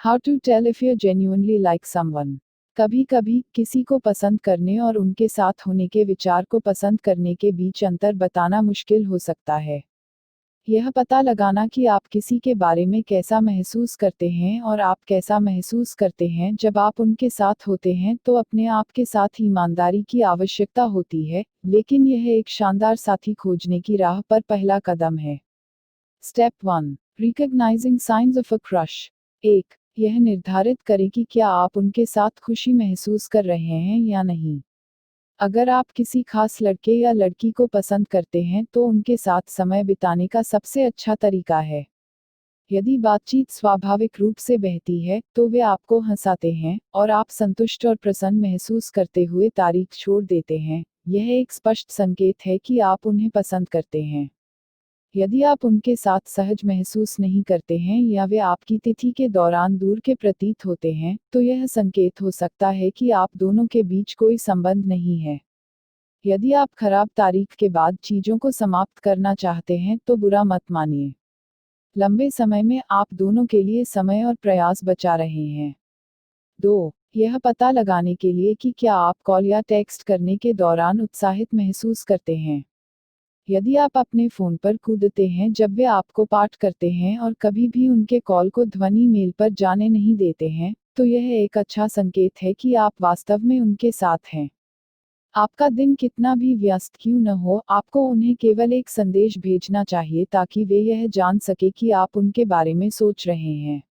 How to tell if you genuinely like someone. कभी कभी किसी को पसंद करने और उनके साथ होने के विचार को पसंद करने के बीच अंतर बताना मुश्किल हो सकता है। यह पता लगाना कि आप किसी के बारे में कैसा महसूस करते हैं और आप कैसा महसूस करते हैं जब आप उनके साथ होते हैं, तो अपने आप के साथ ईमानदारी की आवश्यकता होती है, लेकिन यह एक शानदार साथी खोजने की राह पर पहला कदम है। Step 1, recognising science of a crush. 1, यह निर्धारित करें कि क्या आप उनके साथ खुशी महसूस कर रहे हैं या नहीं। अगर आप किसी खास लड़के या लड़की को पसंद करते हैं, तो उनके साथ समय बिताने का सबसे अच्छा तरीका है। यदि बातचीत स्वाभाविक रूप से बहती है, तो वे आपको हंसाते हैं और आप संतुष्ट और प्रसन्न महसूस करते हुए तारीख छोड़ देते हैं, यह एक स्पष्ट संकेत है कि आप उन्हें पसंद करते हैं। यदि आप उनके साथ सहज महसूस नहीं करते हैं या वे आपकी तिथि के दौरान दूर के प्रतीत होते हैं, तो यह संकेत हो सकता है कि आप दोनों के बीच कोई संबंध नहीं है। यदि आप खराब तारीख के बाद चीजों को समाप्त करना चाहते हैं, तो बुरा मत मानिए। लंबे समय में आप दोनों के लिए समय और प्रयास बचा रहे हैं। 2, यह पता लगाने के लिए कि क्या आप कॉल या टेक्स्ट करने के दौरान उत्साहित महसूस करते हैं। यदि आप अपने फ़ोन पर कूदते हैं जब वे आपको पाठ करते हैं और कभी भी उनके कॉल को ध्वनि मेल पर जाने नहीं देते हैं, तो यह एक अच्छा संकेत है कि आप वास्तव में उनके साथ हैं। आपका दिन कितना भी व्यस्त क्यों न हो, आपको उन्हें केवल एक संदेश भेजना चाहिए ताकि वे यह जान सके कि आप उनके बारे में सोच रहे हैं।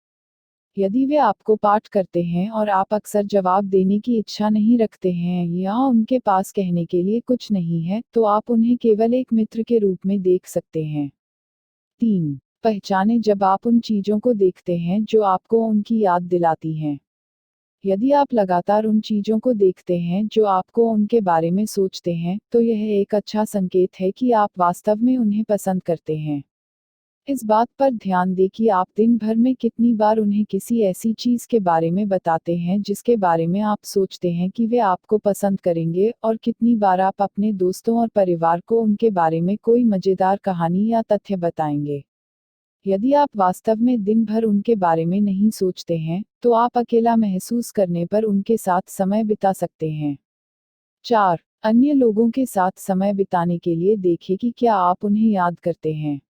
यदि वे आपको पाठ करते हैं और आप अक्सर जवाब देने की इच्छा नहीं रखते हैं या उनके पास कहने के लिए कुछ नहीं है, तो आप उन्हें केवल एक मित्र के रूप में देख सकते हैं। 3, पहचानें जब आप उन चीज़ों को देखते हैं जो आपको उनकी याद दिलाती हैं। यदि आप लगातार उन चीज़ों को देखते हैं जो आपको उनके बारे में सोचते हैं, तो यह एक अच्छा संकेत है कि आप वास्तव में उन्हें पसंद करते हैं। इस बात पर ध्यान दें कि आप दिन भर में कितनी बार उन्हें किसी ऐसी चीज़ के बारे में बताते हैं जिसके बारे में आप सोचते हैं कि वे आपको पसंद करेंगे, और कितनी बार आप अपने दोस्तों और परिवार को उनके बारे में कोई मज़ेदार कहानी या तथ्य बताएंगे। यदि आप वास्तव में दिन भर उनके बारे में नहीं सोचते हैं, तो आप अकेला महसूस करने पर उनके साथ समय बिता सकते हैं। 4, अन्य लोगों के साथ समय बिताने के लिए देखें कि क्या आप उन्हें याद करते हैं।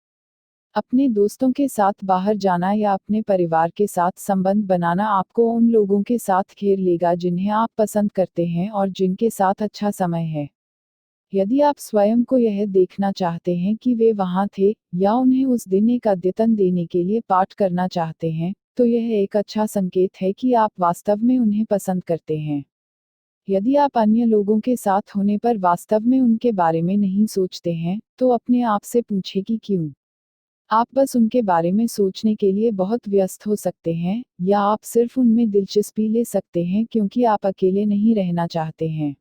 अपने दोस्तों के साथ बाहर जाना या अपने परिवार के साथ संबंध बनाना आपको उन लोगों के साथ घेर लेगा जिन्हें आप पसंद करते हैं और जिनके साथ अच्छा समय है। यदि आप स्वयं को यह देखना चाहते हैं कि वे वहां थे, या उन्हें उस दिन एक अद्यतन देने के लिए पाठ करना चाहते हैं, तो यह एक अच्छा संकेत है कि आप वास्तव में उन्हें पसंद करते हैं। यदि आप अन्य लोगों के साथ होने पर वास्तव में उनके बारे में नहीं सोचते हैं, तो अपने आप से पूछें कि क्यों। आप बस उनके बारे में सोचने के लिए बहुत व्यस्त हो सकते हैं, या आप सिर्फ उनमें दिलचस्पी ले सकते हैं क्योंकि आप अकेले नहीं रहना चाहते हैं।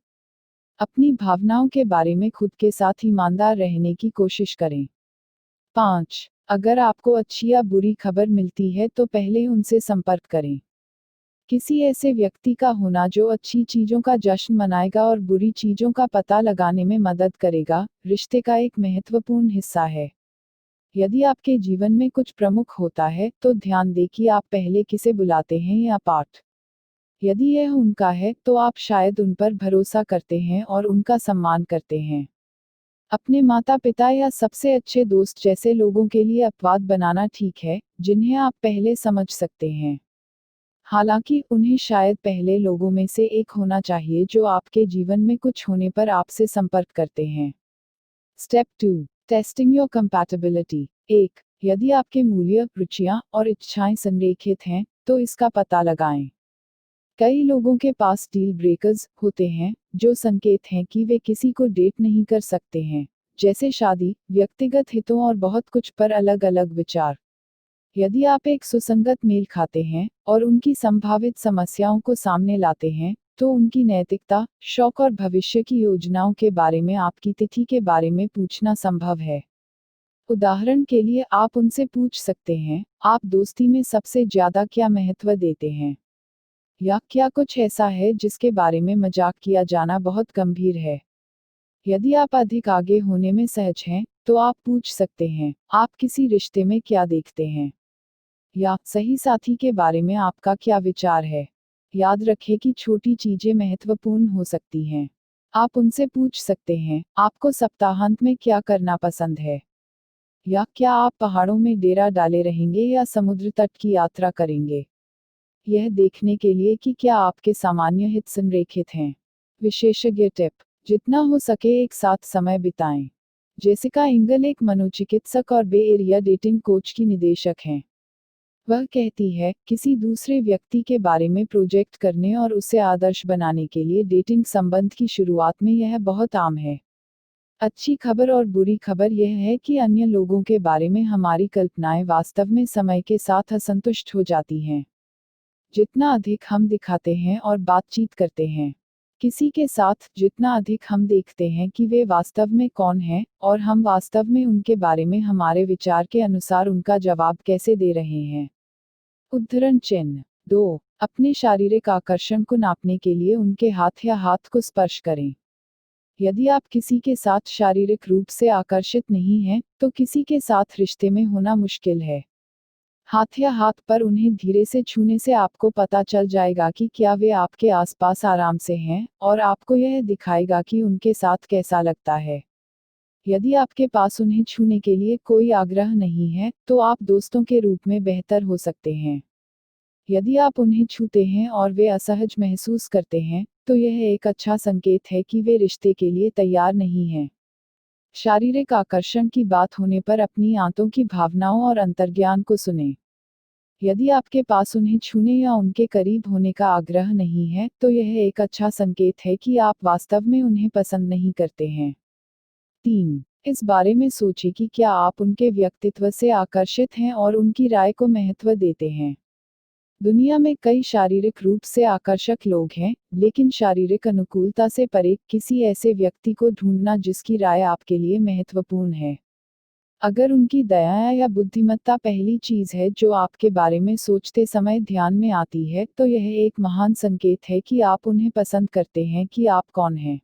अपनी भावनाओं के बारे में खुद के साथ ईमानदार रहने की कोशिश करें। 5, अगर आपको अच्छी या बुरी खबर मिलती है तो पहले उनसे संपर्क करें। किसी ऐसे व्यक्ति का होना जो अच्छी चीज़ों का जश्न मनाएगा और बुरी चीज़ों का पता लगाने में मदद करेगा, रिश्ते का एक महत्वपूर्ण हिस्सा है। यदि आपके जीवन में कुछ प्रमुख होता है, तो ध्यान दें कि आप पहले किसे बुलाते हैं या पाठ। यदि यह उनका है, तो आप शायद उन पर भरोसा करते हैं और उनका सम्मान करते हैं। अपने माता-पिता या सबसे अच्छे दोस्त जैसे लोगों के लिए अपवाद बनाना ठीक है, जिन्हें आप पहले समझ सकते हैं। हालांकि उन्हें शायद पहले लोगों में से एक होना चाहिए जो आपके जीवन में कुछ होने पर आपसे संपर्क करते हैं। Step 2, testing your compatibility. 1, यदि आपके मूल्य, रुचियां और इच्छाएं संरेखित हैं, तो इसका पता लगाएं। कई लोगों के पास डील ब्रेकर्स होते हैं, जो संकेत हैं कि वे किसी को डेट नहीं कर सकते हैं, जैसे शादी, व्यक्तिगत हितों और बहुत कुछ पर अलग-अलग विचार। यदि आप एक सुसंगत मेल खाते हैं और उनकी संभावित समस्याओं को सामने लाते हैं, तो उनकी नैतिकता, शौक और भविष्य की योजनाओं के बारे में आपकी तिथि के बारे में पूछना संभव है। उदाहरण के लिए आप उनसे पूछ सकते हैं, आप दोस्ती में सबसे ज्यादा क्या महत्व देते हैं? या क्या कुछ ऐसा है जिसके बारे में मजाक किया जाना बहुत गंभीर है? यदि आप अधिक आगे होने में सहज हैं, तो आप पूछ सकते हैं, आप किसी रिश्ते में क्या देखते हैं? या सही साथी के बारे में आपका क्या विचार है। याद रखें कि छोटी चीजें महत्वपूर्ण हो सकती हैं। आप उनसे पूछ सकते हैं, आपको सप्ताहांत में क्या करना पसंद है? या क्या आप पहाड़ों में डेरा डाले रहेंगे या समुद्र तट की यात्रा करेंगे? यह देखने के लिए कि क्या आपके सामान्य हित संरेखित हैं। विशेषज्ञ टिप: जितना हो सके एक साथ समय बिताएं। जेसिका इंगल एक मनोचिकित्सक और बे एरिया डेटिंग कोच की निदेशक हैं। वह कहती है, किसी दूसरे व्यक्ति के बारे में प्रोजेक्ट करने और उसे आदर्श बनाने के लिए डेटिंग संबंध की शुरुआत में यह बहुत आम है। अच्छी खबर और बुरी खबर यह है कि अन्य लोगों के बारे में हमारी कल्पनाएं वास्तव में समय के साथ असंतुष्ट हो जाती हैं। जितना अधिक हम दिखाते हैं और बातचीत करते हैं किसी के साथ, जितना अधिक हम देखते हैं कि वे वास्तव में कौन हैं, और हम वास्तव में उनके बारे में हमारे विचार के अनुसार उनका जवाब कैसे दे रहे हैं। उद्धरण चिन्ह 2। अपने शारीरिक आकर्षण को नापने के लिए उनके हाथ या हाथ को स्पर्श करें। यदि आप किसी के साथ शारीरिक रूप से आकर्षित नहीं हैं, तो किसी के साथ रिश्ते में होना मुश्किल है। हाथ या हाथ पर उन्हें धीरे से छूने से आपको पता चल जाएगा कि क्या वे आपके आसपास आराम से हैं, और आपको यह दिखाएगा कि उनके साथ कैसा लगता है। यदि आपके पास उन्हें छूने के लिए कोई आग्रह नहीं है, तो आप दोस्तों के रूप में बेहतर हो सकते हैं। यदि आप उन्हें छूते हैं और वे असहज महसूस करते हैं, तो यह एक अच्छा संकेत है कि वे रिश्ते के लिए तैयार नहीं हैं। शारीरिक आकर्षण की बात होने पर अपनी आंतों की भावनाओं और अंतर्ज्ञान को सुनें। यदि आपके पास उन्हें छूने या उनके करीब होने का आग्रह नहीं है, तो यह एक अच्छा संकेत है कि आप वास्तव में उन्हें पसंद नहीं करते हैं। 3। इस बारे में सोचें कि क्या आप उनके व्यक्तित्व से आकर्षित हैं और उनकी राय को महत्व देते हैं। दुनिया में कई शारीरिक रूप से आकर्षक लोग हैं, लेकिन शारीरिक अनुकूलता से परे किसी ऐसे व्यक्ति को ढूंढना जिसकी राय आपके लिए महत्वपूर्ण है। अगर उनकी दया या बुद्धिमत्ता पहली चीज है जो आपके बारे में सोचते समय ध्यान में आती है, तो यह एक महान संकेत है कि आप उन्हें पसंद करते हैं कि आप कौन हैं।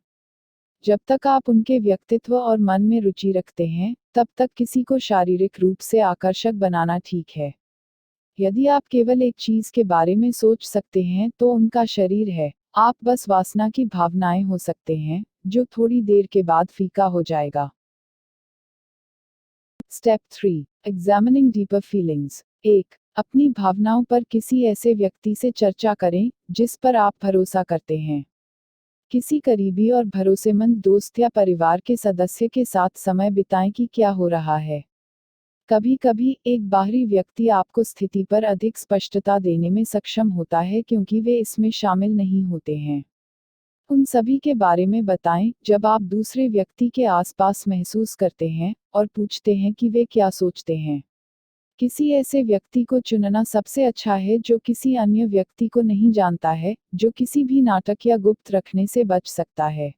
जब तक आप उनके व्यक्तित्व और मन में रुचि रखते हैं, तब तक किसी को शारीरिक रूप से आकर्षक बनाना ठीक है। यदि आप केवल एक चीज के बारे में सोच सकते हैं तो उनका शरीर है। आप बस वासना की भावनाएं हो सकते हैं, जो थोड़ी देर के बाद फीका हो जाएगा। स्टेप 3। Examining deeper feelings. 1। अपनी भावनाओं पर किसी ऐसे व्यक्ति से चर्चा करें जिस पर आप भरोसा करते हैं। किसी करीबी और भरोसेमंद दोस्त या परिवार के सदस्य के साथ समय बिताएं कि क्या हो रहा है। कभी कभी एक बाहरी व्यक्ति आपको स्थिति पर अधिक स्पष्टता देने में सक्षम होता है क्योंकि वे इसमें शामिल नहीं होते हैं। उन सभी के बारे में बताएं जब आप दूसरे व्यक्ति के आसपास महसूस करते हैं, और पूछते हैं कि वे क्या सोचते हैं। किसी ऐसे व्यक्ति को चुनना सबसे अच्छा है जो किसी अन्य व्यक्ति को नहीं जानता है, जो किसी भी नाटक या गुप्त रखने से बच सकता है।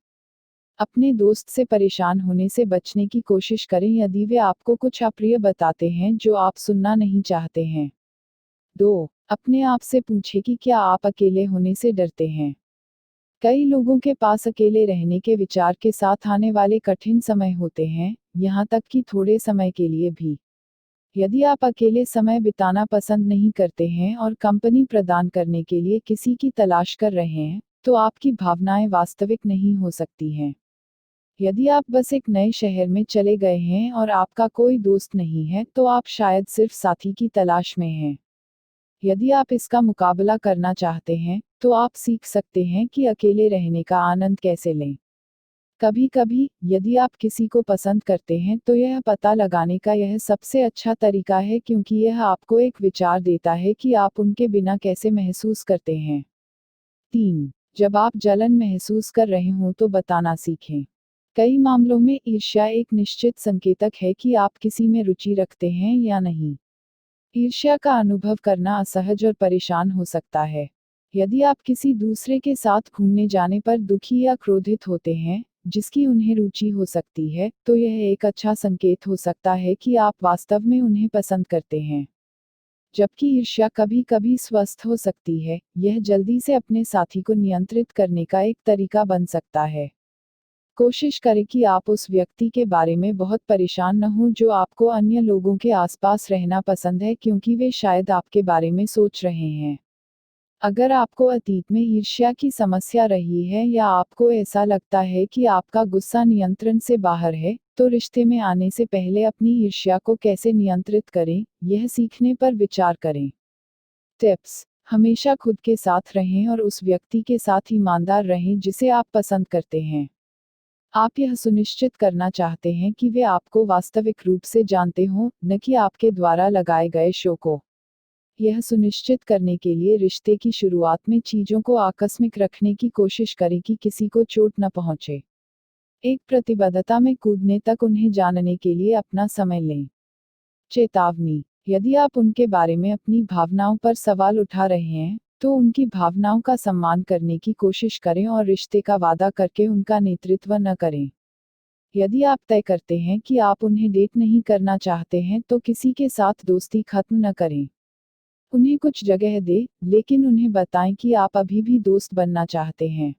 अपने दोस्त से परेशान होने से बचने की कोशिश करें यदि वे आपको कुछ अप्रिय बताते हैं जो आप सुनना नहीं चाहते हैं। 2। अपने आप से पूछें कि क्या आप अकेले होने से डरते हैं। कई लोगों के पास अकेले रहने के विचार के साथ आने वाले कठिन समय होते हैं, यहाँ तक कि थोड़े समय के लिए भी। यदि आप अकेले समय बिताना पसंद नहीं करते हैं और कंपनी प्रदान करने के लिए किसी की तलाश कर रहे हैं, तो आपकी भावनाएं वास्तविक नहीं हो सकती हैं। यदि आप बस एक नए शहर में चले गए हैं और आपका कोई दोस्त नहीं है, तो आप शायद सिर्फ साथी की तलाश में हैं। यदि आप इसका मुकाबला करना चाहते हैं, तो आप सीख सकते हैं कि अकेले रहने का आनंद कैसे लें। कभी कभी, यदि आप किसी को पसंद करते हैं तो यह पता लगाने का यह सबसे अच्छा तरीका है क्योंकि यह आपको एक विचार देता है कि आप उनके बिना कैसे महसूस करते हैं। 3। जब आप जलन महसूस कर रहे हों तो बताना सीखें। कई मामलों में ईर्ष्या एक निश्चित संकेतक है कि आप किसी में रुचि रखते हैं या नहीं। ईर्ष्या का अनुभव करना असहज और परेशान हो सकता है। यदि आप किसी दूसरे के साथ घूमने जाने पर दुखी या क्रोधित होते हैं, जिसकी उन्हें रुचि हो सकती है, तो यह एक अच्छा संकेत हो सकता है कि आप वास्तव में उन्हें पसंद करते हैं। जबकि ईर्ष्या कभी कभी स्वस्थ हो सकती है, यह जल्दी से अपने साथी को नियंत्रित करने का एक तरीका बन सकता है। कोशिश करें कि आप उस व्यक्ति के बारे में बहुत परेशान न हों जो आपको अन्य लोगों के आसपास रहना पसंद है क्योंकि वे शायद आपके बारे में सोच रहे हैं। अगर आपको अतीत में ईर्ष्या की समस्या रही है या आपको ऐसा लगता है कि आपका गुस्सा नियंत्रण से बाहर है, तो रिश्ते में आने से पहले अपनी ईर्ष्या को कैसे नियंत्रित करें, यह सीखने पर विचार करें। टिप्स: हमेशा खुद के साथ रहें और उस व्यक्ति के साथ ईमानदार रहें जिसे आप पसंद करते हैं। आप यह सुनिश्चित करना चाहते हैं कि वे आपको वास्तविक रूप से जानते हों, न कि आपके द्वारा लगाए गए शो को। यह सुनिश्चित करने के लिए रिश्ते की शुरुआत में चीजों को आकस्मिक रखने की कोशिश करें कि किसी को चोट न पहुंचे। एक प्रतिबद्धता में कूदने तक उन्हें जानने के लिए अपना समय लें। चेतावनी: यदि आप उनके बारे में अपनी भावनाओं पर सवाल उठा रहे हैं, तो उनकी भावनाओं का सम्मान करने की कोशिश करें और रिश्ते का वादा करके उनका नेतृत्व न करें। यदि आप तय करते हैं कि आप उन्हें डेट नहीं करना चाहते हैं तो किसी के साथ दोस्ती खत्म न करें। उन्हें कुछ जगह दें, लेकिन उन्हें बताएं कि आप अभी भी दोस्त बनना चाहते हैं।